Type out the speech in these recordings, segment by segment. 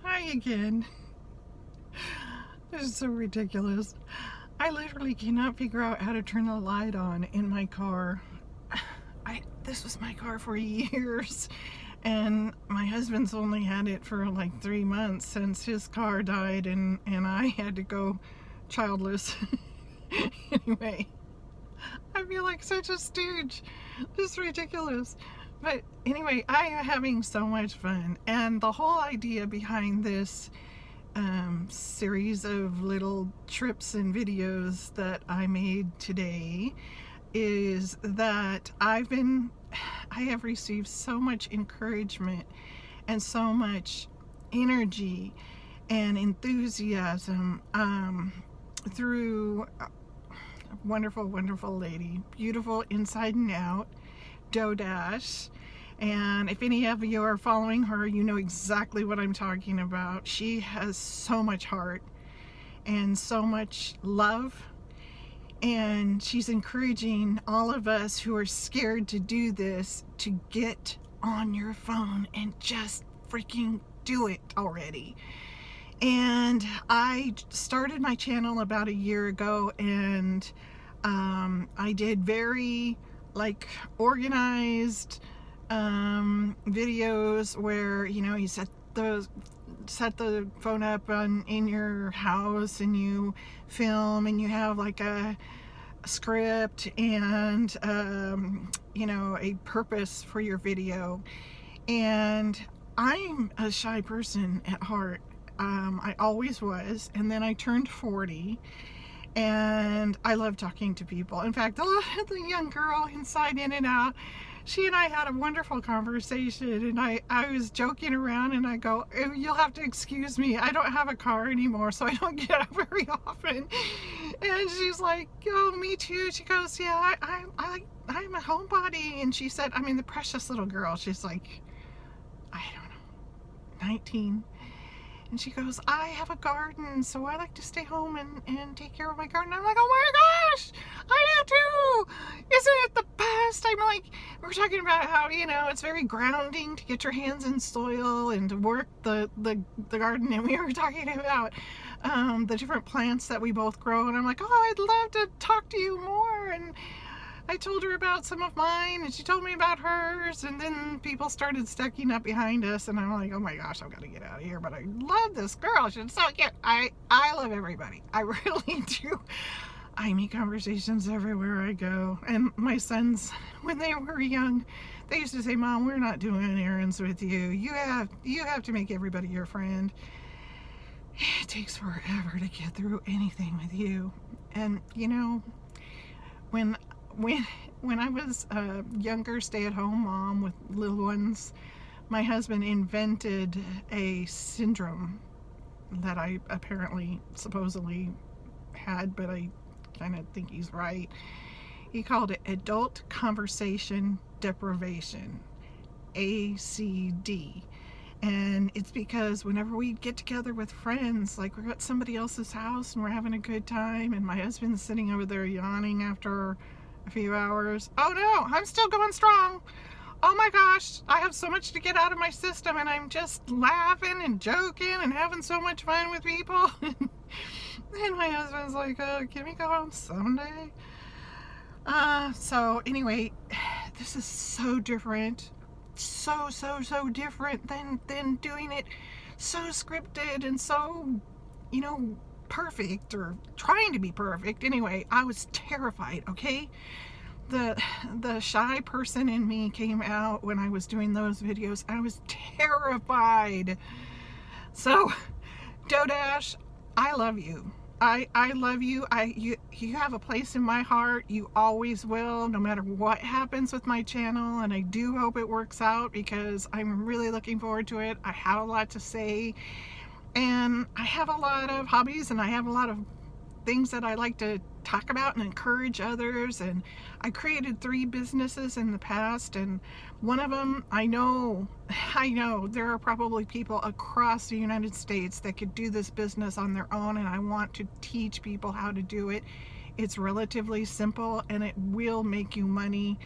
Hi again. This is so ridiculous. I literally cannot figure out how to turn the light on in my car. This was my car for years, and my husband's only had it for like 3 months since his car died, and I had to go childless. Anyway, I feel like such a stooge. This is ridiculous. But anyway, I am having so much fun, and the whole idea behind this series of little trips and videos that I made today is that I have received so much encouragement and so much energy and enthusiasm through a wonderful, wonderful lady, beautiful inside and out, Dodash. And if any of you are following her, you know exactly what I'm talking about. She has so much heart and so much love, and she's encouraging all of us who are scared to do this to get on your phone and just freaking do it already. And I started my channel about a year ago, and I did very organized videos where, you know, you set the phone up in your house and you film, and you have like a script and you know, a purpose for your video. And I'm a shy person at heart. I always was, and then I turned 40, and I love talking to people. In fact, the young girl inside In and Out, she and I had a wonderful conversation, and I was joking around, and I go, oh, you'll have to excuse me, I don't have a car anymore, so I don't get up very often. And she's like, oh, me too. She goes, yeah, I'm a homebody. And she said, I mean, the precious little girl, she's like, I don't know, 19. And she goes, I have a garden, so I like to stay home and take care of my garden. I'm like, oh my gosh, I do too. Isn't it the best? I'm like, we're talking about how, you know, it's very grounding to get your hands in soil and to work the garden. And we were talking about the different plants that we both grow. And I'm like, oh, I'd love to talk to you more. And I told her about some of mine, and she told me about hers, and then people started stacking up behind us, and I'm like, oh my gosh, I've got to get out of here. But I love this girl. She's so cute. I love everybody. I really do. I meet conversations everywhere I go. And my sons, when they were young, they used to say, Mom, we're not doing errands with you. You have to make everybody your friend. It takes forever to get through anything with you. And you know, when I was a younger stay-at-home mom with little ones, my husband invented a syndrome that I supposedly had, but I kind of think he's right. He called it adult conversation deprivation, ACD. And it's because whenever we get together with friends, like we're at somebody else's house and we're having a good time, and my husband's sitting over there yawning after a few hours. Oh no, I'm still going strong. Oh my gosh, I have so much to get out of my system, and I'm just laughing and joking and having so much fun with people. And my husband's like, oh, can we go home someday? So anyway, this is so different. So different than doing it so scripted and so, you know, perfect, or trying to be perfect. Anyway, I was terrified, okay? The shy person in me came out when I was doing those videos. I was terrified. So, Dodash, I love you. I love you. You have a place in my heart. You always will, no matter what happens with my channel. And I do hope it works out, because I'm really looking forward to it. I have a lot to say, and I have a lot of hobbies, and I have a lot of things that I like to talk about and encourage others. And I created 3 businesses in the past, and one of them, I know there are probably people across the United States that could do this business on their own, and I want to teach people how to do it. It's relatively simple, and it will make you money.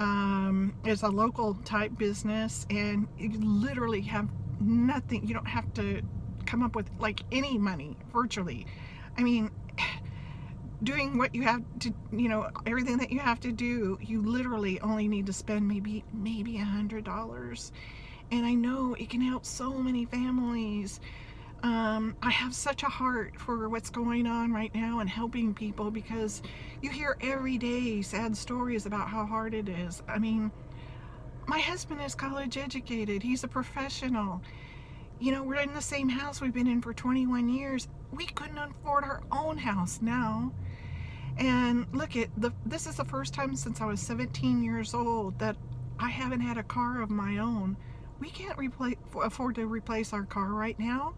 It's a local type business, and you literally have nothing. You don't have to come up with like any money virtually. I mean, doing what you have to, everything that you have to do, you literally only need to spend maybe $100. And I know it can help so many families. I have such a heart for what's going on right now and helping people, because you hear every day sad stories about how hard it is. I mean, my husband is college educated. He's a professional. We're in the same house we've been in for 21 years. We couldn't afford our own house now. And look, this is the first time since I was 17 years old that I haven't had a car of my own. We can't afford to replace our car right now.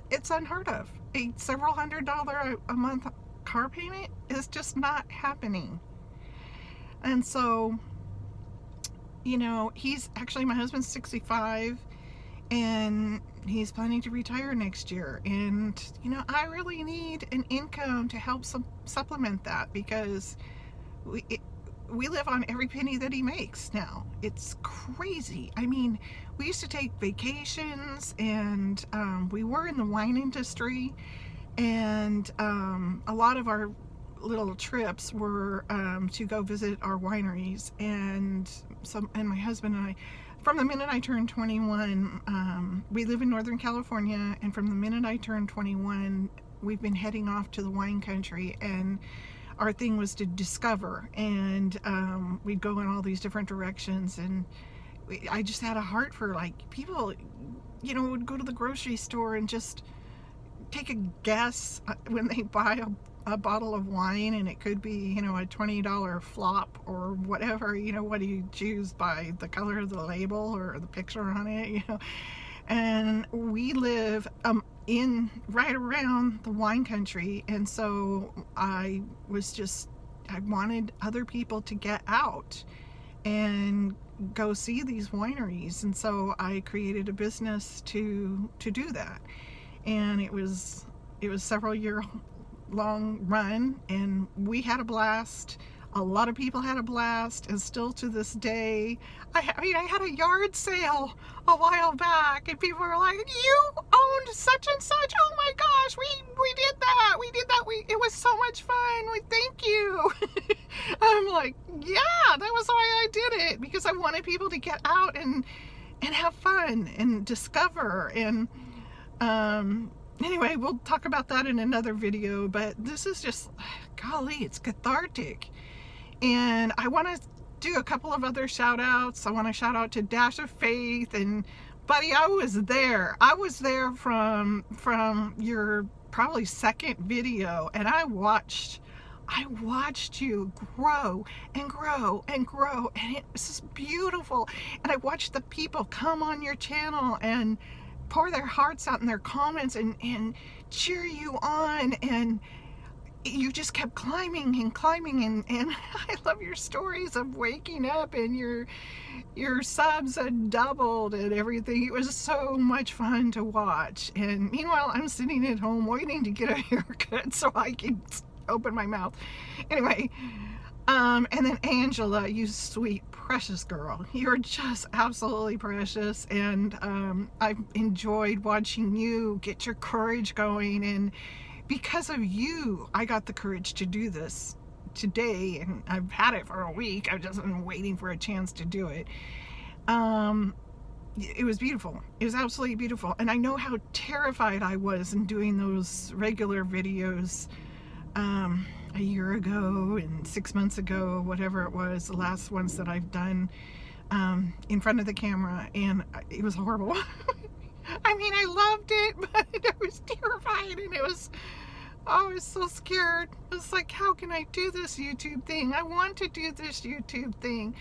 It's unheard of. A several $100 a month car payment is just not happening. And so, my husband's 65, and he's planning to retire next year. And, I really need an income to help supplement that, because we live on every penny that he makes now. It's crazy. I mean, we used to take vacations, and we were in the wine industry, and a lot of our little trips were to go visit our wineries. And my husband and I, from the minute I turned 21, we live in Northern California, and from the minute I turned 21, we've been heading off to the wine country, and our thing was to discover, and we'd go in all these different directions. And I just had a heart for, like, people, would go to the grocery store and just take a guess when they buy a bottle of wine, and it could be, a $20 flop or whatever. What do you choose by the color of the label or the picture on it, And we live in right around the wine country, and so I wanted other people to get out and go see these wineries. And so I created a business to do that. And it was several year long run, and we had a blast. A lot of people had a blast, and still to this day, I had a yard sale a while back, and people were like, "You owned such and such? Oh my gosh, we did that. It was so much fun. Thank you." I'm like, yeah, that was why I did it, because I wanted people to get out and have fun and discover. And anyway, we'll talk about that in another video, but this is just, golly, it's cathartic. And I want to do a couple of other shout outs. I want to shout out to Dash of Faith, and buddy, I was there from your probably second video, and I watched you grow and grow and grow, and it's just beautiful. And I watched the people come on your channel and pour their hearts out in their comments and cheer you on, and you just kept climbing and climbing, and I love your stories of waking up and your subs had doubled and everything. It was so much fun to watch. And meanwhile, I'm sitting at home waiting to get a haircut so I can open my mouth. Anyway, and then Angela, you sweet precious girl, you're just absolutely precious. And I've enjoyed watching you get your courage going, and because of you, I got the courage to do this today, and I've had it for a week. I've just been waiting for a chance to do it. It was beautiful. It was absolutely beautiful. And I know how terrified I was in doing those regular videos a year ago and 6 months ago, whatever it was, the last ones that I've done in front of the camera, and it was horrible. I mean, I loved it, but I was terrified, and I was so scared. I was like, how can I do this YouTube thing? I want to do this YouTube thing.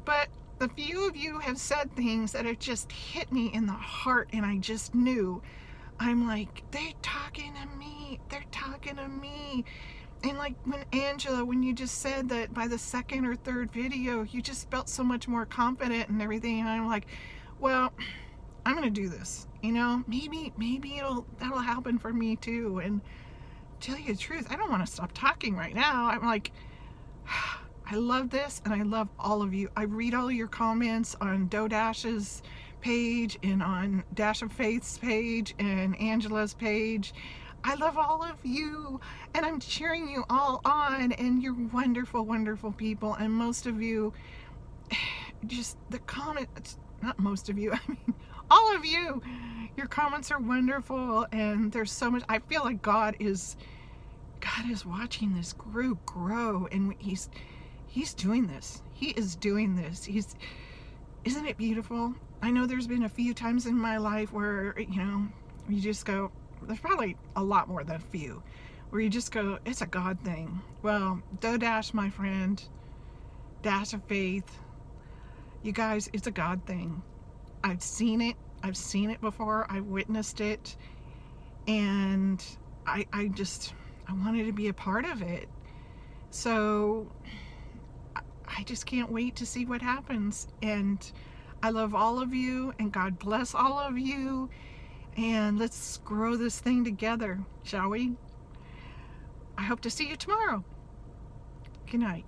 But a few of you have said things that have just hit me in the heart, and I just knew. I'm like, they're talking to me. They're talking to me. And like when Angela, when you just said that by the second or third video, you just felt so much more confident and everything. And I'm like, well, I'm gonna do this, maybe that'll happen for me too. And tell you the truth, I don't want to stop talking right now. I'm like, I love this, and I love all of you. I read all your comments on Dodash's page and on Dash of Faith's page and Angela's page. I love all of you, and I'm cheering you all on, and you're wonderful, wonderful people. And most of you, just the comments, not most of you, I mean all of you, your comments are wonderful, and there's so much. I feel like God is watching this group grow, and he's doing this. He is doing this. Isn't it beautiful? I know there's been a few times in my life where, you know, you just go, there's probably a lot more than a few, where you just go, it's a God thing. Well, Dash, my friend, Dash of Faith, you guys, it's a God thing. I've seen it before. I witnessed it, and I wanted to be a part of it. So I just can't wait to see what happens. And I love all of you, and God bless all of you. And let's grow this thing together, shall we? I hope to see you tomorrow. Good night.